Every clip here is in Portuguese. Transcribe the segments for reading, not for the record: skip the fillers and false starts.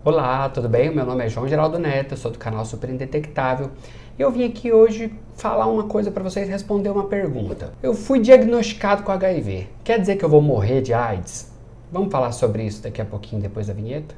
Olá, tudo bem? Meu nome é João Geraldo Neto, eu sou do canal Super Indetectável e eu vim aqui hoje falar uma coisa para vocês, responder uma pergunta. Eu fui diagnosticado com HIV, quer dizer que eu vou morrer de AIDS? Vamos falar sobre isso daqui a pouquinho depois da vinheta?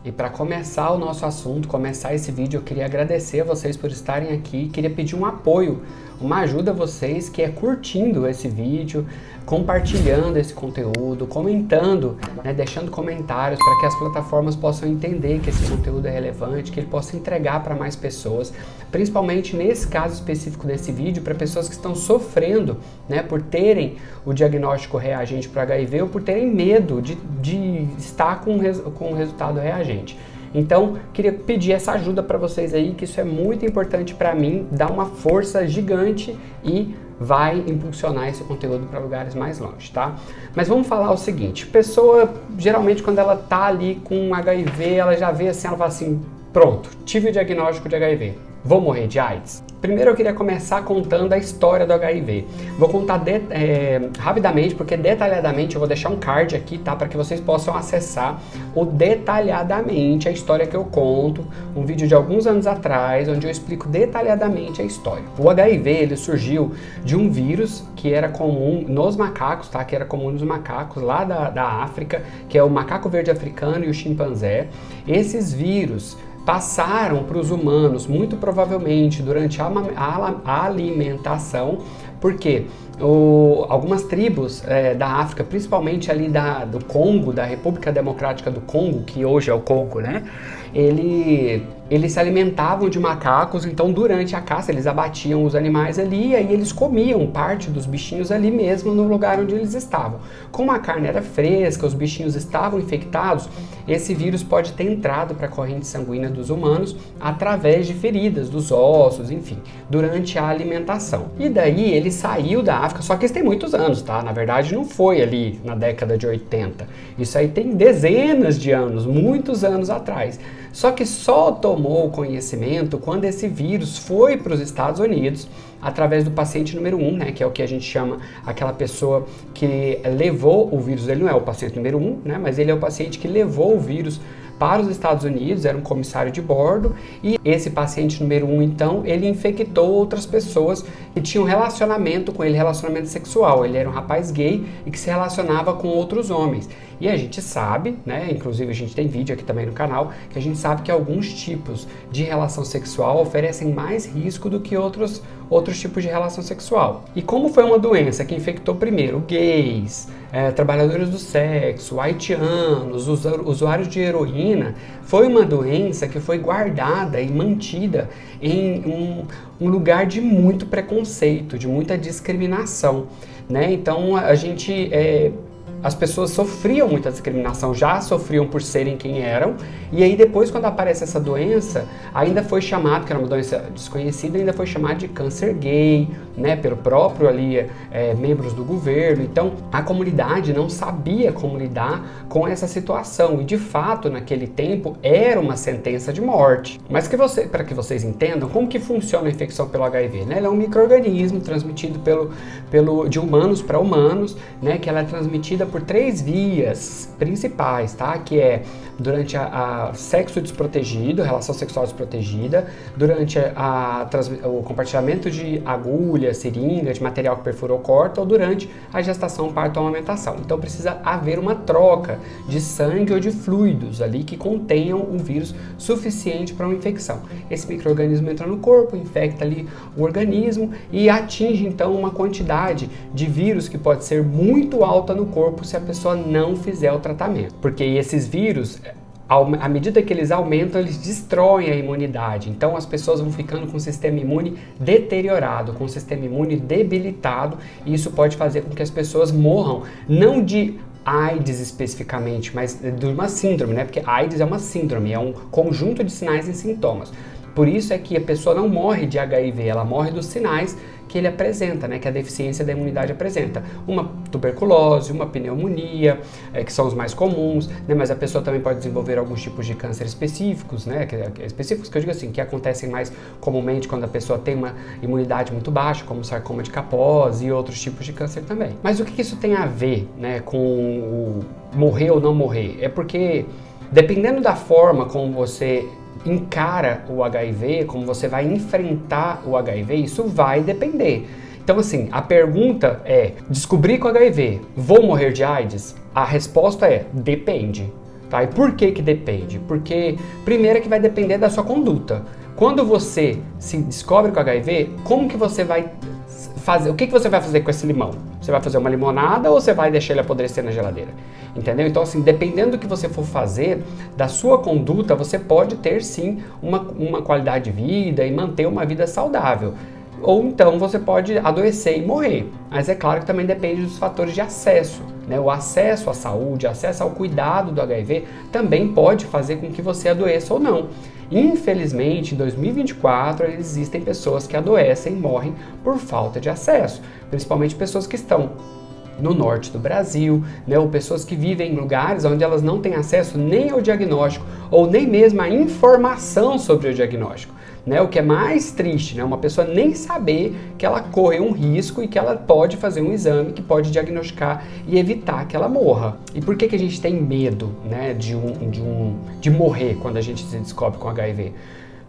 E para começar o nosso assunto, começar esse vídeo, eu queria agradecer a vocês por estarem aqui, queria pedir um apoio, uma ajuda a vocês que é curtindo esse vídeo, compartilhando esse conteúdo, comentando, deixando comentários para que as plataformas possam entender que esse conteúdo é relevante, que ele possa entregar para mais pessoas, principalmente nesse caso específico desse vídeo, para pessoas que estão sofrendo, por terem o diagnóstico reagente para HIV ou por terem medo de estar com o resultado reagente. Então, queria pedir essa ajuda para vocês aí, que isso é muito importante para mim, dá uma força gigante e vai impulsionar esse conteúdo para lugares mais longe, tá? Mas vamos falar o seguinte, pessoa, geralmente quando ela tá ali com HIV, ela já vê assim, ela fala assim, pronto, tive o diagnóstico de HIV, vou morrer de AIDS? Primeiro eu queria começar contando a história do HIV. Vou contar rapidamente, porque detalhadamente eu vou deixar um card aqui, tá? Para que vocês possam acessar detalhadamente a história que eu conto. Um vídeo de alguns anos atrás, onde eu explico detalhadamente a história. O HIV, ele surgiu de um vírus que era comum nos macacos, tá? Que era comum nos macacos lá da África, que é o macaco verde africano e o chimpanzé. Esses vírus passaram para os humanos, muito provavelmente durante a alimentação, porque algumas tribos da África, principalmente ali do Congo, da República Democrática do Congo, que hoje é o Congo, eles se alimentavam de macacos, então durante a caça eles abatiam os animais ali e aí eles comiam parte dos bichinhos ali mesmo no lugar onde eles estavam. Como a carne era fresca, os bichinhos estavam infectados, esse vírus pode ter entrado para a corrente sanguínea dos humanos através de feridas dos ossos, enfim, durante a alimentação. E daí ele saiu da África, só que isso tem muitos anos, tá? Na verdade não foi ali na década de 80, isso aí tem dezenas de anos, muitos anos atrás. Só que só tomou conhecimento quando esse vírus foi para os Estados Unidos através do paciente número 1, que é o que a gente chama aquela pessoa que levou o vírus. Ele não é o paciente número 1, mas ele é o paciente que levou o vírus para os Estados Unidos, era um comissário de bordo, e esse paciente número 1, então, ele infectou outras pessoas que tinham relacionamento com ele, relacionamento sexual. Ele era um rapaz gay e que se relacionava com outros homens. E a gente sabe, inclusive a gente tem vídeo aqui também no canal, que a gente sabe que alguns tipos de relação sexual oferecem mais risco do que outros tipos de relação sexual. E como foi uma doença que infectou primeiro gays, trabalhadores do sexo, haitianos, usuários de heroína, foi uma doença que foi guardada e mantida em um lugar de muito preconceito, de muita discriminação, Então as pessoas sofriam muita discriminação, já sofriam por serem quem eram, e aí depois quando aparece essa doença, ainda foi chamado, que era uma doença desconhecida, ainda foi chamado de câncer gay, pelo próprio ali, membros do governo. Então a comunidade não sabia como lidar com essa situação, e de fato naquele tempo era uma sentença de morte. Mas para que vocês entendam como que funciona a infecção pelo HIV, Ele é um micro-organismo transmitido de humanos para humanos, que ela é transmitida por 3 vias principais, tá? Que é durante a sexo desprotegido, relação sexual desprotegida, durante o compartilhamento de agulha, seringa, de material que perfura ou corta, ou durante a gestação, parto ou amamentação. Então precisa haver uma troca de sangue ou de fluidos ali que contenham um vírus suficiente para uma infecção. Esse micro-organismo entra no corpo, infecta ali o organismo e atinge então uma quantidade de vírus que pode ser muito alta no corpo se a pessoa não fizer o tratamento. Porque esses vírus, à medida que eles aumentam, eles destroem a imunidade. Então as pessoas vão ficando com o sistema imune deteriorado, com o sistema imune debilitado, e isso pode fazer com que as pessoas morram, não de AIDS especificamente, mas de uma síndrome, Porque AIDS é uma síndrome, é um conjunto de sinais e sintomas. Por isso é que a pessoa não morre de HIV, ela morre dos sinais que ele apresenta, né, que a deficiência da imunidade apresenta. Uma tuberculose, uma pneumonia, que são os mais comuns, né, mas a pessoa também pode desenvolver alguns tipos de câncer específicos, né, específicos que eu digo assim, que acontecem mais comumente quando a pessoa tem uma imunidade muito baixa, como sarcoma de Kaposi e outros tipos de câncer também. Mas o que isso tem a ver, né, com o morrer ou não morrer? É porque, dependendo da forma como você encara o HIV, como você vai enfrentar o HIV, isso vai depender. Então, assim, a pergunta é: descobri com HIV, vou morrer de AIDS? A resposta é: depende. Tá? E por que depende? Porque, primeiro, é que vai depender da sua conduta. Quando você se descobre com HIV, como que você vai fazer? O que você vai fazer com esse limão? Você vai fazer uma limonada ou você vai deixar ele apodrecer na geladeira? Entendeu? Então, assim, dependendo do que você for fazer, da sua conduta, você pode ter, sim, uma qualidade de vida e manter uma vida saudável. Ou então você pode adoecer e morrer. Mas é claro que também depende dos fatores de acesso, né? O acesso à saúde, acesso ao cuidado do HIV também pode fazer com que você adoeça ou não. Infelizmente, em 2024, existem pessoas que adoecem e morrem por falta de acesso, principalmente pessoas que estão no norte do Brasil, né, ou pessoas que vivem em lugares onde elas não têm acesso nem ao diagnóstico ou nem mesmo à informação sobre o diagnóstico. Né, o que é mais triste, né, uma pessoa nem saber que ela corre um risco e que ela pode fazer um exame que pode diagnosticar e evitar que ela morra. E por que a gente tem medo, né, de morrer quando a gente se descobre com HIV?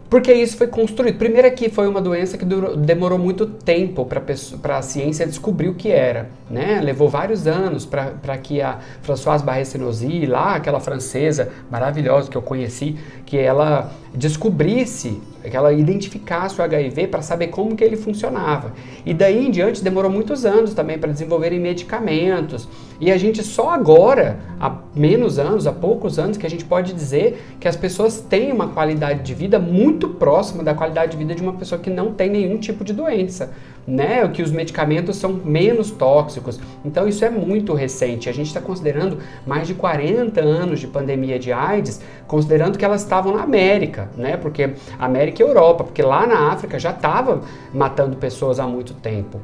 Porque isso foi construído. Primeiro que foi uma doença que demorou muito tempo para a ciência descobrir o que era, né? Levou vários anos para que a Françoise Barré-Senozi, lá aquela francesa maravilhosa que eu conheci, que ela descobrisse, que ela identificasse o HIV para saber como que ele funcionava. E daí em diante demorou muitos anos também para desenvolverem medicamentos. E a gente só agora, há menos anos, há poucos anos, que a gente pode dizer que as pessoas têm uma qualidade de vida muito próxima da qualidade de vida de uma pessoa que não tem nenhum tipo de doença, né? Que os medicamentos são menos tóxicos. Então isso é muito recente. A gente está considerando mais de 40 anos de pandemia de AIDS, considerando que elas estavam na América, né? Porque América e Europa, porque lá na África já estava matando pessoas há muito tempo.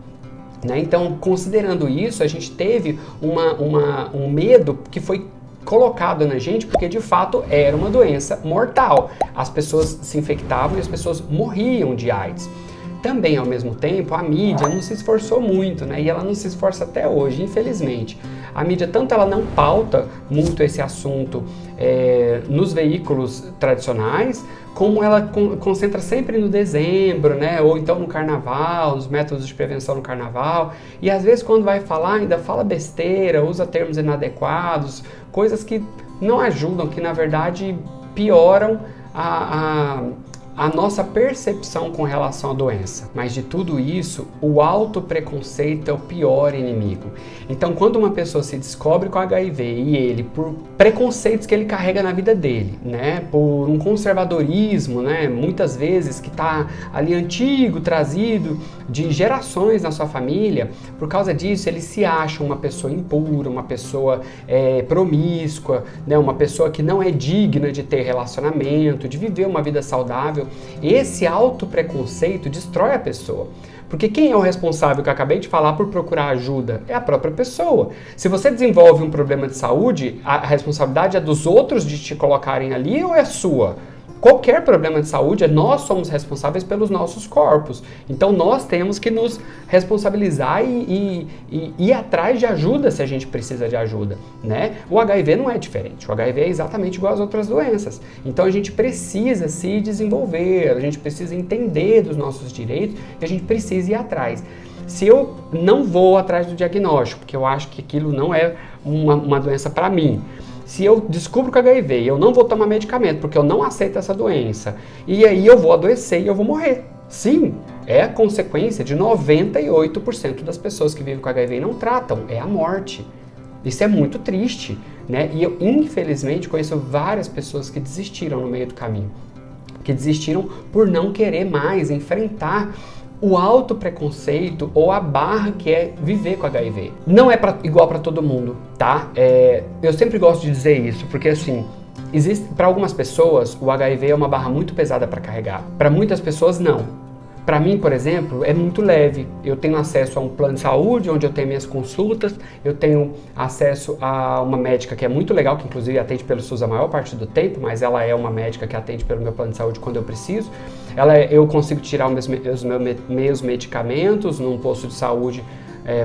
Né? Então, considerando isso, a gente teve um medo que foi colocado na gente porque de fato era uma doença mortal. As pessoas se infectavam e as pessoas morriam de AIDS. Também, ao mesmo tempo, a mídia não se esforçou muito, né? E ela não se esforça até hoje, infelizmente. A mídia, tanto ela não pauta muito esse assunto nos veículos tradicionais, como ela concentra sempre no dezembro, né? Ou então no carnaval, nos métodos de prevenção no carnaval. E às vezes quando vai falar, ainda fala besteira, usa termos inadequados, coisas que não ajudam, que na verdade pioram a nossa percepção com relação à doença. Mas de tudo isso, o autopreconceito é o pior inimigo. Então, quando uma pessoa se descobre com HIV e ele, por preconceitos que ele carrega na vida dele, né, por um conservadorismo, né, muitas vezes que está ali antigo, trazido de gerações na sua família, por causa disso ele se acha uma pessoa impura, uma pessoa promíscua, né, uma pessoa que não é digna de ter relacionamento, de viver uma vida saudável. Esse autopreconceito destrói a pessoa. Porque quem é o responsável, que eu acabei de falar, por procurar ajuda? É a própria pessoa. Se você desenvolve um problema de saúde, a responsabilidade é dos outros de te colocarem ali ou é sua? Qualquer problema de saúde, nós somos responsáveis pelos nossos corpos. Então nós temos que nos responsabilizar e ir atrás de ajuda se a gente precisa de ajuda, né? O HIV não é diferente. O HIV é exatamente igual às outras doenças. Então a gente precisa se desenvolver, a gente precisa entender dos nossos direitos e a gente precisa ir atrás. Se eu não vou atrás do diagnóstico, porque eu acho que aquilo não é uma doença para mim, se eu descubro que HIV e eu não vou tomar medicamento porque eu não aceito essa doença, e aí eu vou adoecer e eu vou morrer. Sim, é a consequência de 98% das pessoas que vivem com HIV e não tratam, é a morte. Isso é muito triste, né? E eu, infelizmente, conheço várias pessoas que desistiram no meio do caminho, que desistiram por não querer mais enfrentar o autopreconceito ou a barra que é viver com HIV. Não é igual para todo mundo, tá? Eu sempre gosto de dizer isso, porque assim, para algumas pessoas o HIV é uma barra muito pesada para carregar. Para muitas pessoas não. Para mim, por exemplo, é muito leve. Eu tenho acesso a um plano de saúde, onde eu tenho minhas consultas, eu tenho acesso a uma médica que é muito legal, que inclusive atende pelo SUS a maior parte do tempo, mas ela é uma médica que atende pelo meu plano de saúde quando eu preciso. Eu consigo tirar os meus medicamentos num posto de saúde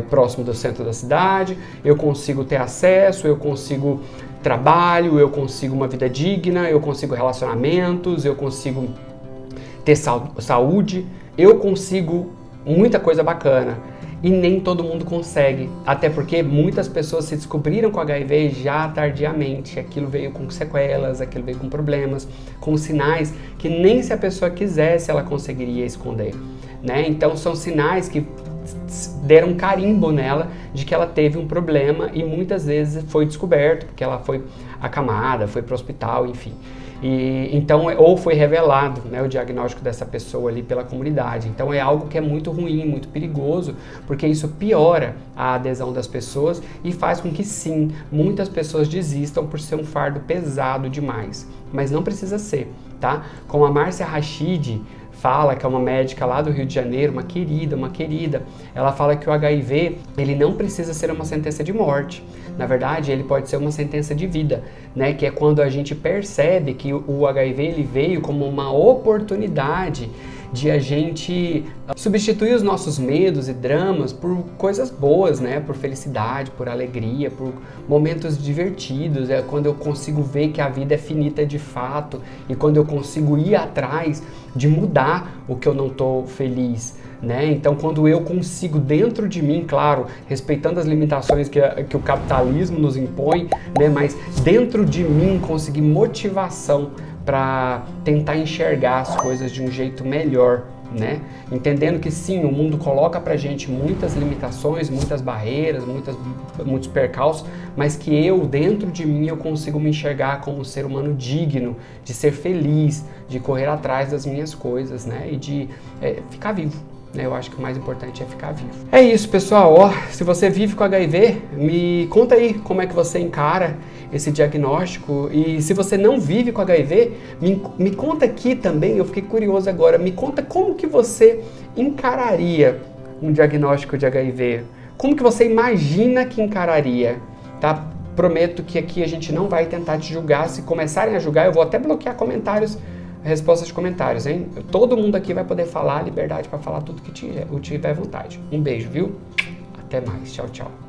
próximo do centro da cidade, eu consigo ter acesso, eu consigo trabalho, eu consigo uma vida digna, eu consigo relacionamentos, eu consigo ter saúde, eu consigo muita coisa bacana. E nem todo mundo consegue, até porque muitas pessoas se descobriram com HIV já tardiamente. Aquilo veio com sequelas, aquilo veio com problemas, com sinais que nem se a pessoa quisesse ela conseguiria esconder, né? Então são sinais que deram um carimbo nela de que ela teve um problema e muitas vezes foi descoberto, porque ela foi acamada, foi para o hospital, enfim. Então, ou foi revelado, né, o diagnóstico dessa pessoa ali pela comunidade. Então é algo que é muito ruim, muito perigoso, porque isso piora a adesão das pessoas e faz com que sim, muitas pessoas desistam por ser um fardo pesado demais. Mas não precisa ser, tá? Como a Márcia Rachid fala, que é uma médica lá do Rio de Janeiro, uma querida, ela fala que o HIV, ele não precisa ser uma sentença de morte. Na verdade, ele pode ser uma sentença de vida, né? Que é quando a gente percebe que o HIV ele veio como uma oportunidade de a gente substituir os nossos medos e dramas por coisas boas, né? Por felicidade, por alegria, por momentos divertidos. É quando eu consigo ver que a vida é finita de fato e quando eu consigo ir atrás de mudar o que eu não estou feliz, né? Então, quando eu consigo dentro de mim, claro, respeitando as limitações que o capitalismo nos impõe, né? Mas dentro de mim conseguir motivação para tentar enxergar as coisas de um jeito melhor, né? Entendendo que sim, o mundo coloca pra gente muitas limitações, muitas barreiras, muitos percalços, mas que eu, dentro de mim, eu consigo me enxergar como um ser humano digno, de ser feliz, de correr atrás das minhas coisas, né? E de ficar vivo. Eu acho que o mais importante é ficar vivo. É isso, pessoal. Ó, se você vive com HIV, me conta aí como é que você encara esse diagnóstico. E se você não vive com HIV, me conta aqui também, eu fiquei curioso agora, me conta como que você encararia um diagnóstico de HIV. Como que você imagina que encararia, tá? Prometo que aqui a gente não vai tentar te julgar. Se começarem a julgar, eu vou até bloquear comentários, respostas de comentários, hein? Todo mundo aqui vai poder falar, liberdade para falar tudo que tiver vontade. Um beijo, viu? Até mais. Tchau, tchau.